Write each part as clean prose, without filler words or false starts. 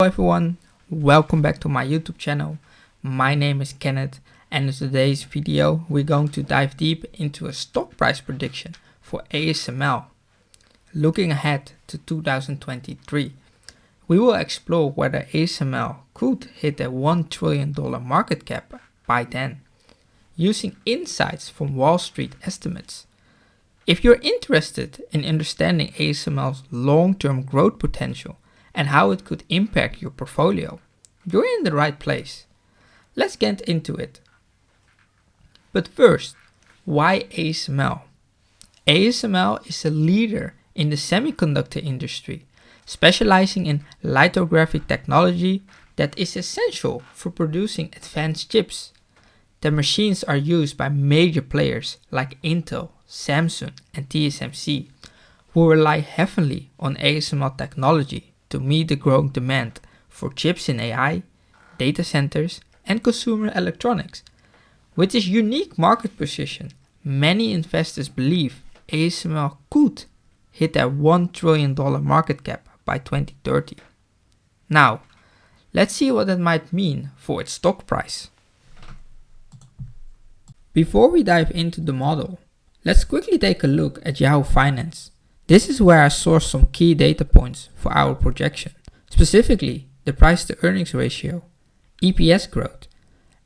Hello everyone, welcome back to my YouTube channel. My name is Kenneth and in today's video we're going to dive deep into a stock price prediction for ASML. Looking ahead to 2023, we will explore whether ASML could hit a $1 trillion market cap by then, using insights from Wall Street estimates. If you're interested in understanding ASML's long-term growth potential and how it could impact your portfolio, you're in the right place. Let's get into it. But first, why ASML? ASML is a leader in the semiconductor industry, specializing in lithography technology that is essential for producing advanced chips. The machines are used by major players like Intel, Samsung, and TSMC, who rely heavily on ASML technology to meet the growing demand for chips in AI, data centers, and consumer electronics. With this unique market position, many investors believe ASML could hit a $1 trillion market cap by 2030. Now, let's see what that might mean for its stock price. Before we dive into the model, let's quickly take a look at Yahoo Finance. This is where I sourced some key data points for our projection, specifically the price to earnings ratio, EPS growth,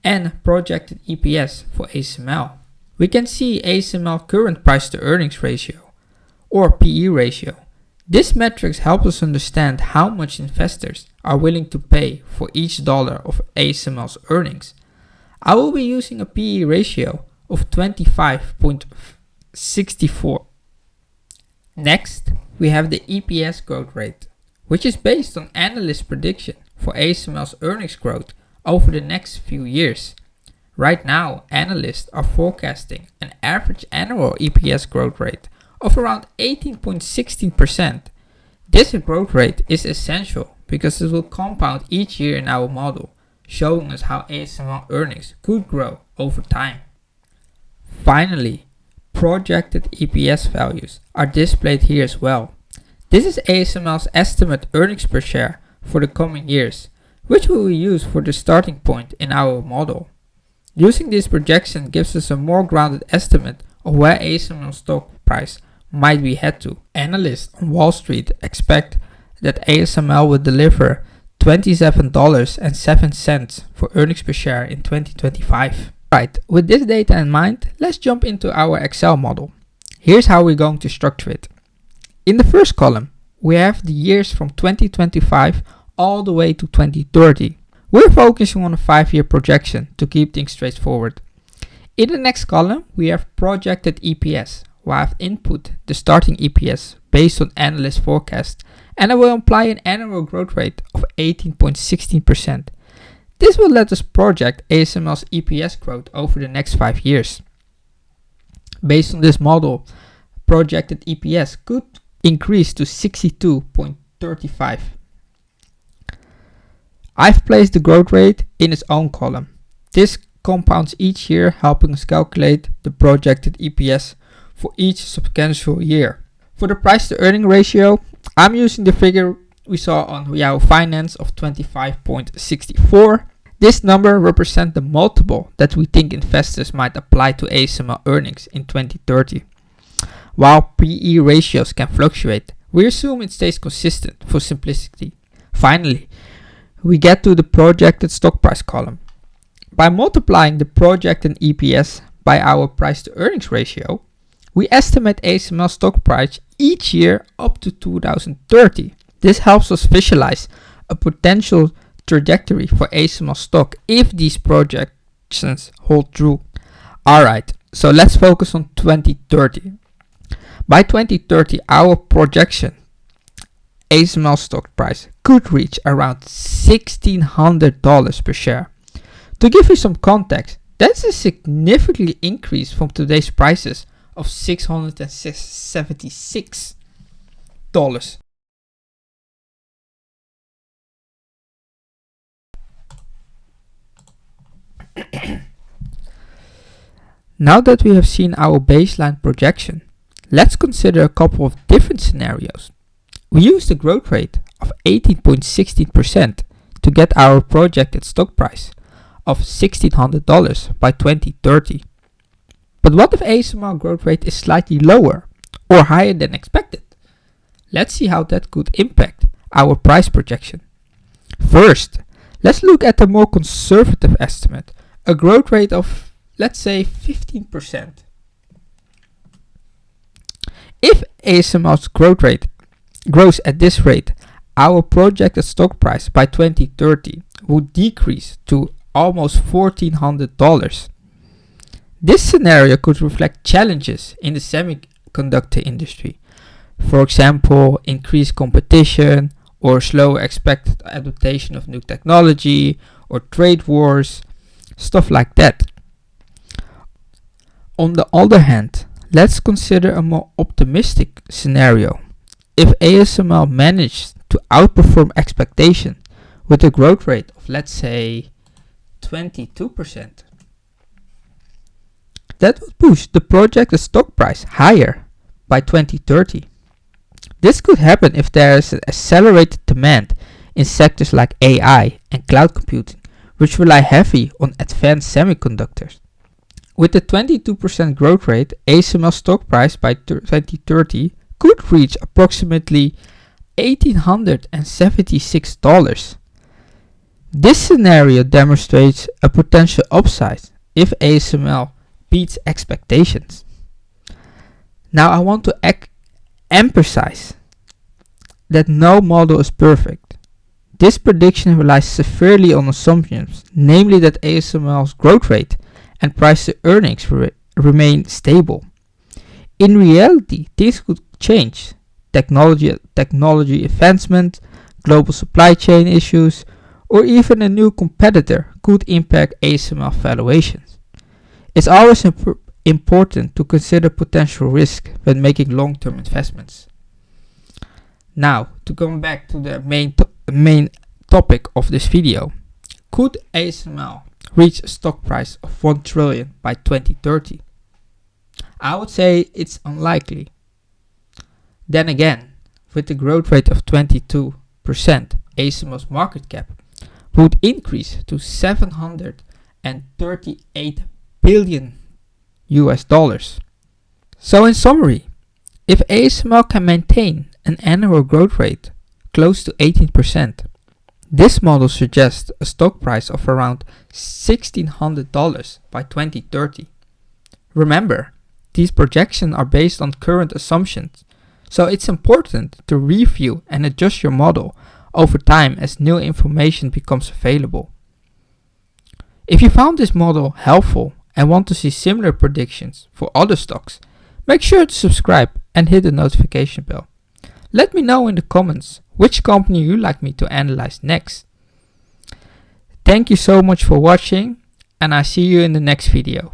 and projected EPS for ASML. We can see ASML current price to earnings ratio, or PE ratio. This metric helps us understand how much investors are willing to pay for each dollar of ASML's earnings. I will be using a PE ratio of 25.64. Next, we have the EPS growth rate, which is based on analyst prediction for ASML's earnings growth over the next few years. Right now, analysts are forecasting an average annual EPS growth rate of around 18.16%. This growth rate is essential because it will compound each year in our model, showing us how ASML earnings could grow over time. Finally, projected EPS values are displayed here as well. This is ASML's estimate earnings per share for the coming years, which we will use for the starting point in our model. Using this projection gives us a more grounded estimate of where ASML's stock price might be head to. Analysts on Wall Street expect that ASML will deliver $27.07 for earnings per share in 2025. Right, with this data in mind, let's jump into our Excel model. Here's how we're going to structure it. In the first column, we have the years from 2025 all the way to 2030. We're focusing on a 5-year projection to keep things straightforward. In the next column, we have projected EPS, where I've input the starting EPS based on analyst forecast, and I will apply an annual growth rate of 18.16%. This will let us project ASML's EPS growth over the next 5 years. Based on this model, projected EPS could increase to 62.35. I've placed the growth rate in its own column. This compounds each year, helping us calculate the projected EPS for each sequential year. For the price to earning ratio, I'm using the figure we saw on Yahoo Finance of 25.64. This number represents the multiple that we think investors might apply to ASML earnings in 2030. While PE ratios can fluctuate, we assume it stays consistent for simplicity. Finally, we get to the projected stock price column. By multiplying the projected EPS by our price to earnings ratio, we estimate ASML stock price each year up to 2030. This helps us visualize a potential trajectory for ASML stock if these projections hold true. Alright, so let's focus on 2030. By 2030, our projection ASML stock price could reach around $1,600 per share. To give you some context, that's a significant increase from today's prices of $676. Now that we have seen our baseline projection, let's consider a couple of different scenarios. We used a growth rate of 18.16% to get our projected stock price of $1,600 by 2030. But what if ASML growth rate is slightly lower or higher than expected? Let's see how that could impact our price projection. First, let's look at a more conservative estimate, a growth rate of, let's say, 15%. If ASML's growth rate grows at this rate, our projected stock price by 2030 would decrease to almost $1,400. This scenario could reflect challenges in the semiconductor industry. For example, increased competition or slower expected adaptation of new technology or trade wars, stuff like that. On the other hand, let's consider a more optimistic scenario. If ASML managed to outperform expectation with a growth rate of, let's say, 22%, that would push the projected stock price higher by 2030. This could happen if there is an accelerated demand in sectors like AI and cloud computing, which rely heavily on advanced semiconductors. With a 22% growth rate, ASML stock price by 2030 could reach approximately $1,876. This scenario demonstrates a potential upside if ASML beats expectations. Now I want to emphasize that no model is perfect. This prediction relies severely on assumptions, namely that ASML's growth rate and price to earnings remain stable. In reality, things could change. Technology advancement, global supply chain issues, or even a new competitor could impact ASML valuations. It's always important to consider potential risk when making long-term investments. Now, to come back to the main topic of this video, could ASML reach a stock price of 1 trillion by 2030? I would say it's unlikely. Then again, with the growth rate of 22%, ASML's market cap would increase to $738 billion US dollars. So in summary, if ASML can maintain an annual growth rate close to 18%, this model suggests a stock price of around $1,600 by 2030. Remember, these projections are based on current assumptions, so it's important to review and adjust your model over time as new information becomes available. If you found this model helpful and want to see similar predictions for other stocks, make sure to subscribe and hit the notification bell. Let me know in the comments which company you'd like me to analyze next. Thank you so much for watching, and I see you in the next video.